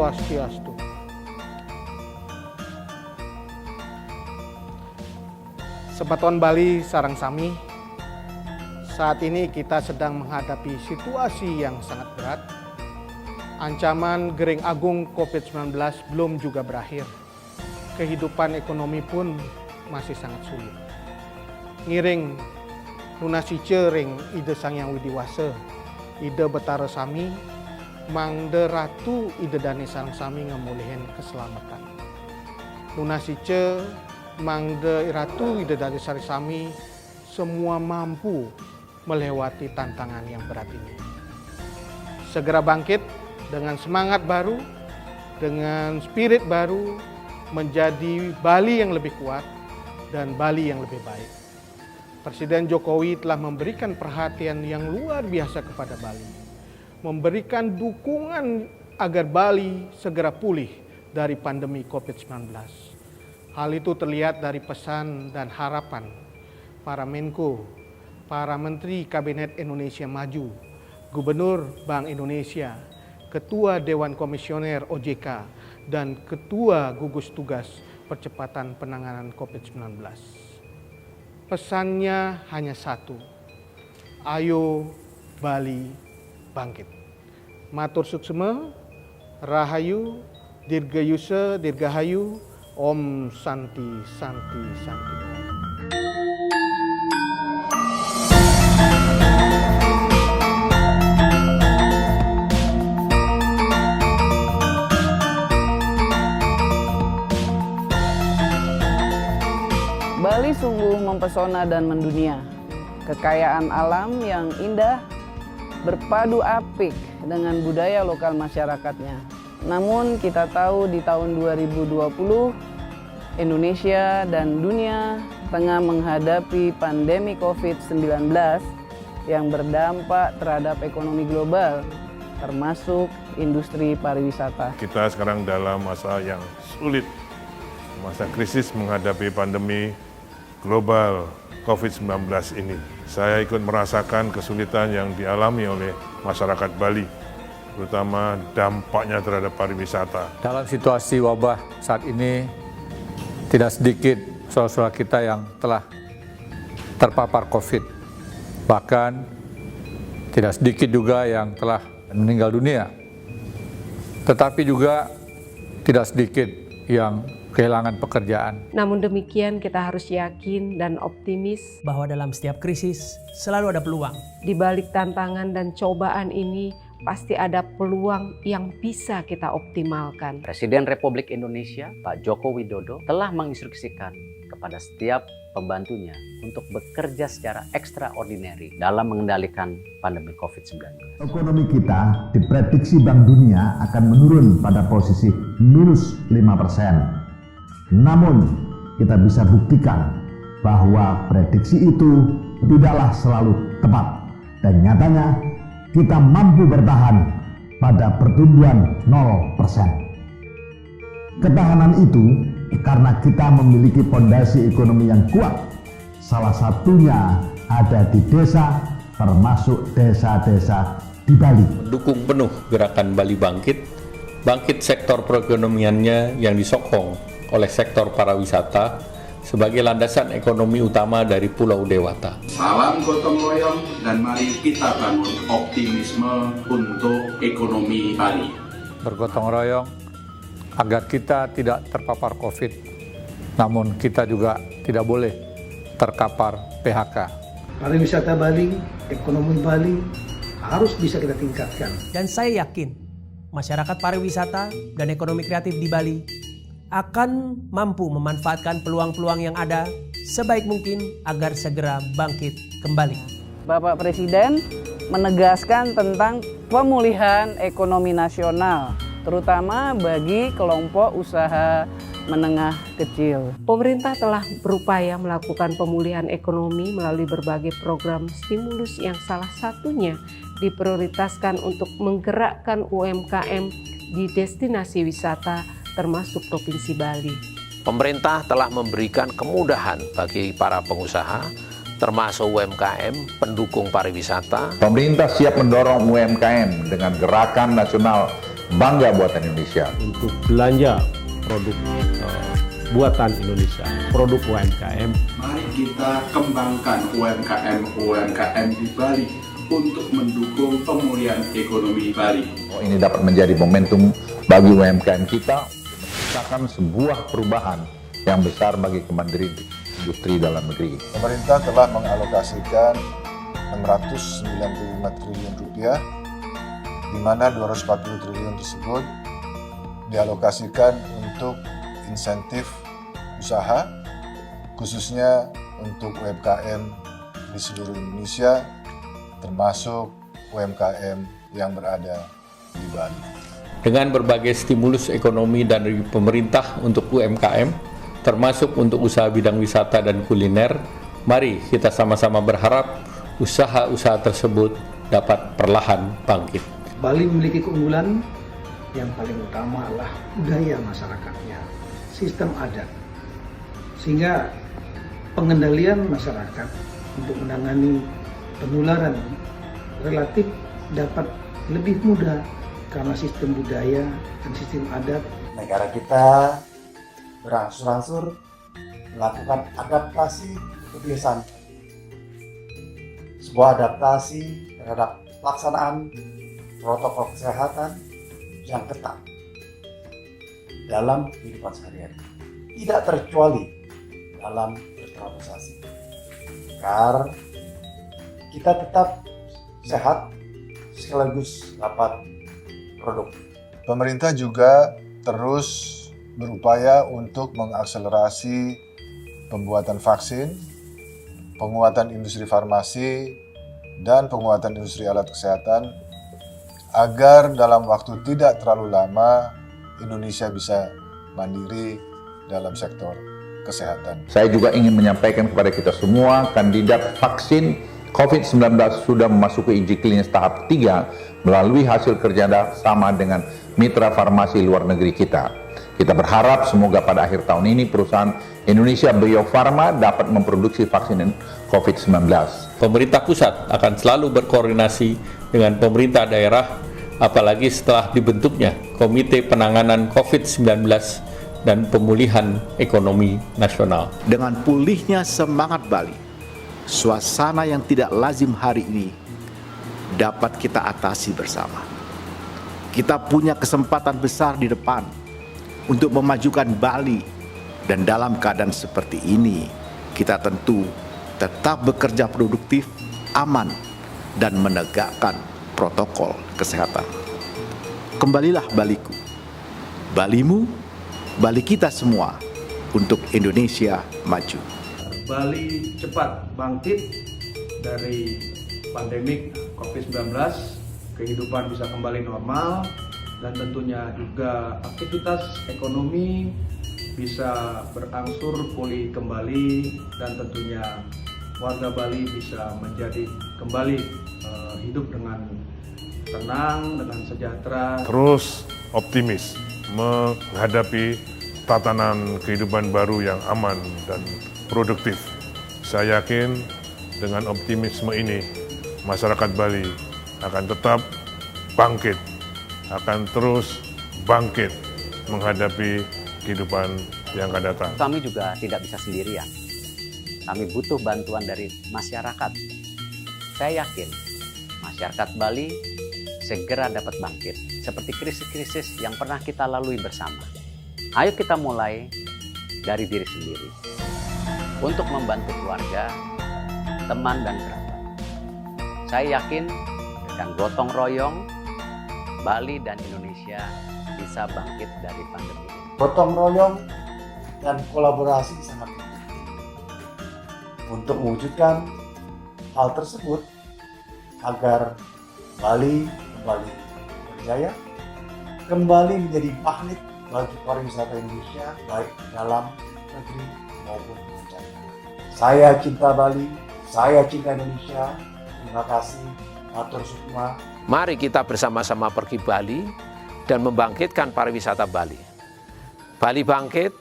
Swastiastu. Sebatuan Bali sarang sami, saat ini kita sedang menghadapi situasi yang sangat berat. Ancaman Gering Agung COVID-19 belum juga berakhir. Kehidupan ekonomi pun masih sangat sulit. Ngiring lunasice ring ide Sangyang Widiwasa, ide Betara Sami, mangde ratu ide Dani sarang sami ngemulihin keselamatan. Lunasice mangde ratu ide Dani sarang sami semua mampu melewati tantangan yang berat ini. Segera bangkit dengan semangat baru, dengan spirit baru, menjadi Bali yang lebih kuat dan Bali yang lebih baik. Presiden Jokowi telah memberikan perhatian yang luar biasa kepada Bali, memberikan dukungan agar Bali segera pulih dari pandemi COVID-19. Hal itu terlihat dari pesan dan harapan para Menko, para Menteri Kabinet Indonesia Maju, Gubernur Bank Indonesia, Ketua Dewan Komisioner OJK, dan Ketua Gugus Tugas Percepatan Penanganan COVID-19. Pesannya hanya satu, ayo Bali bangkit. Matur suksema, Rahayu, Dirgayusa, Dirgahayu, Om Santi Santi Santi. Bali sungguh mempesona dan mendunia. Kekayaan alam yang indah berpadu apik dengan budaya lokal masyarakatnya. Namun kita tahu di tahun 2020 Indonesia dan dunia tengah menghadapi pandemi COVID-19 yang berdampak terhadap ekonomi global, termasuk industri pariwisata. Kita sekarang dalam masa yang sulit, masa krisis menghadapi pandemi global COVID-19 ini. Saya ikut merasakan kesulitan yang dialami oleh masyarakat Bali, terutama dampaknya terhadap pariwisata. Dalam situasi wabah saat ini, tidak sedikit saudara-saudara kita yang telah terpapar COVID. Bahkan tidak sedikit juga yang telah meninggal dunia. Tetapi juga tidak sedikit yang kehilangan pekerjaan. Namun demikian kita harus yakin dan optimis bahwa dalam setiap krisis selalu ada peluang. di balik tantangan dan cobaan ini pasti ada peluang yang bisa kita optimalkan. Presiden Republik Indonesia, Pak Joko Widodo, telah menginstruksikan kepada setiap pembantunya untuk bekerja secara extraordinary dalam mengendalikan pandemi COVID-19. Ekonomi kita diprediksi Bank Dunia akan menurun pada posisi minus 5%. Namun, kita bisa buktikan bahwa prediksi itu tidaklah selalu tepat. Dan nyatanya, kita mampu bertahan pada pertumbuhan 0%. Ketahanan itu karena kita memiliki fondasi ekonomi yang kuat. Salah satunya ada di desa, termasuk desa-desa di Bali. Dukung penuh gerakan Bali Bangkit, bangkit sektor perekonomiannya yang disokong oleh sektor pariwisata sebagai landasan ekonomi utama dari Pulau Dewata. Salam gotong royong dan mari kita bangun optimisme untuk ekonomi Bali. Bergotong royong agar kita tidak terpapar COVID, namun kita juga tidak boleh terkapar PHK. Pariwisata Bali, ekonomi Bali harus bisa kita tingkatkan. Dan saya yakin masyarakat pariwisata dan ekonomi kreatif di Bali akan mampu memanfaatkan peluang-peluang yang ada sebaik mungkin agar segera bangkit kembali. Bapak Presiden menegaskan tentang pemulihan ekonomi nasional, terutama bagi kelompok usaha menengah kecil. Pemerintah telah berupaya melakukan pemulihan ekonomi melalui berbagai program stimulus yang salah satunya diprioritaskan untuk menggerakkan UMKM di destinasi wisata termasuk Provinsi Bali. Pemerintah telah memberikan kemudahan bagi para pengusaha, termasuk UMKM, pendukung pariwisata. Pemerintah siap mendorong UMKM dengan gerakan nasional bangga buatan Indonesia. Untuk belanja produk buatan Indonesia, produk UMKM. Mari kita kembangkan UMKM di Bali untuk mendukung pemulihan ekonomi Bali. Ini dapat menjadi momentum bagi UMKM kita menciptakan sebuah perubahan yang besar bagi kemandirian industri dalam negeri. Pemerintah telah mengalokasikan 695 triliun rupiah, di mana 240 triliun tersebut dialokasikan untuk insentif usaha, khususnya untuk UMKM di seluruh Indonesia, termasuk UMKM yang berada di Bali. Dengan berbagai stimulus ekonomi dari pemerintah untuk UMKM, termasuk untuk usaha bidang wisata dan kuliner, mari kita sama-sama berharap usaha-usaha tersebut dapat perlahan bangkit. Bali memiliki keunggulan yang paling utama adalah budaya masyarakatnya, sistem adat. Sehingga pengendalian masyarakat untuk menangani penularan relatif dapat lebih mudah karena sistem budaya dan sistem adat. Negara kita berangsur-angsur melakukan adaptasi kebiasaan. Sebuah adaptasi terhadap pelaksanaan protokol kesehatan yang ketat dalam kehidupan sehari-hari, tidak terkecuali dalam bertransaksi, agar kita tetap sehat sekaligus dapat produktif. Pemerintah juga terus berupaya untuk mengakselerasi pembuatan vaksin, penguatan industri farmasi, dan penguatan industri alat kesehatan agar dalam waktu tidak terlalu lama Indonesia bisa mandiri dalam sektor kesehatan. Saya juga ingin menyampaikan kepada kita semua, kandidat vaksin COVID-19 sudah memasuki uji klinis tahap 3 melalui hasil kerja sama dengan mitra farmasi luar negeri kita. Kita berharap semoga pada akhir tahun ini perusahaan Indonesia Bio Farma dapat memproduksi vaksin COVID-19. Pemerintah pusat akan selalu berkoordinasi dengan pemerintah daerah, apalagi setelah dibentuknya Komite Penanganan COVID-19 dan Pemulihan Ekonomi Nasional. Dengan pulihnya semangat Bali, suasana yang tidak lazim hari ini dapat kita atasi bersama. Kita punya kesempatan besar di depan untuk memajukan Bali, dan dalam keadaan seperti ini kita tentu tetap bekerja produktif, aman, dan menegakkan protokol kesehatan. Kembalilah Baliku, Balimu, Bali kita semua untuk Indonesia maju. Bali cepat bangkit dari pandemik COVID-19, kehidupan bisa kembali normal, dan tentunya juga aktivitas ekonomi bisa berangsur pulih kembali, dan tentunya warga Bali bisa menjadi kembali hidup dengan tenang, dengan sejahtera. Terus optimis menghadapi tatanan kehidupan baru yang aman dan produktif. Saya yakin dengan optimisme ini masyarakat Bali akan tetap bangkit, akan terus bangkit menghadapi kehidupan yang akan datang. Kami juga tidak bisa sendirian. Kami butuh bantuan dari masyarakat. Saya yakin masyarakat Bali segera dapat bangkit seperti krisis-krisis yang pernah kita lalui bersama. Ayo kita mulai dari diri sendiri untuk membantu keluarga, teman, dan kerabat. Saya yakin dengan gotong royong, Bali dan Indonesia bisa bangkit dari pandemi ini. Gotong royong dan kolaborasi sangat penting untuk mewujudkan hal tersebut agar Bali kembali berjaya, kembali menjadi magnet bagi pariwisata Indonesia baik dalam negeri maupun mancanegara. Saya cinta Bali, saya cinta Indonesia. Terima kasih, matur sukma. Mari kita bersama-sama pergi Bali dan membangkitkan pariwisata Bali. Bali bangkit,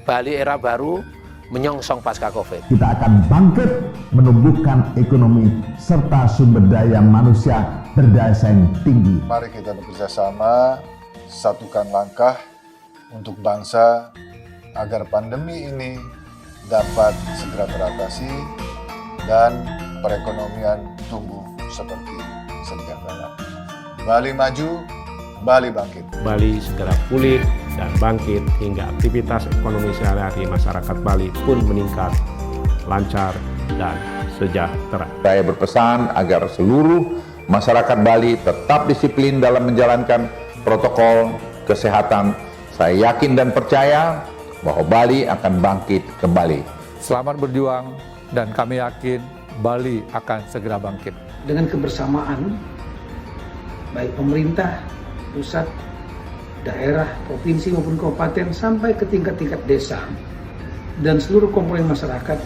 Bali era baru, menyongsong pasca Covid. Kita akan bangkit menumbuhkan ekonomi serta sumber daya manusia berdaya saing tinggi. Mari kita bekerja sama satukan langkah untuk bangsa agar pandemi ini dapat segera teratasi dan perekonomian tumbuh seperti sedia kala. Bali maju, Bali bangkit. Bali segera pulih dan bangkit hingga aktivitas ekonomi sehari-hari masyarakat Bali pun meningkat, lancar, dan sejahtera. Saya berpesan agar seluruh masyarakat Bali tetap disiplin dalam menjalankan protokol kesehatan. Saya yakin dan percaya bahwa Bali akan bangkit kembali. Selamat berjuang dan kami yakin Bali akan segera bangkit. Dengan kebersamaan, baik pemerintah, pusat, daerah, provinsi maupun kabupaten sampai ke tingkat-tingkat desa dan seluruh komponen masyarakat,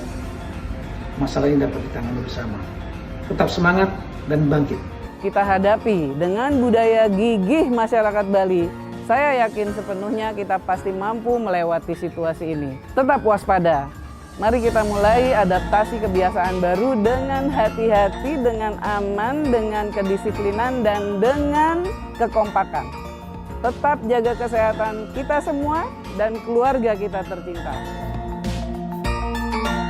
masalah ini dapat ditangani bersama. Tetap semangat dan bangkit. Kita hadapi dengan budaya gigih masyarakat Bali. Saya yakin sepenuhnya kita pasti mampu melewati situasi ini. Tetap waspada. Mari kita mulai adaptasi kebiasaan baru dengan hati-hati, dengan aman, dengan kedisiplinan, dan dengan kekompakan. Tetap jaga kesehatan kita semua dan keluarga kita tercinta.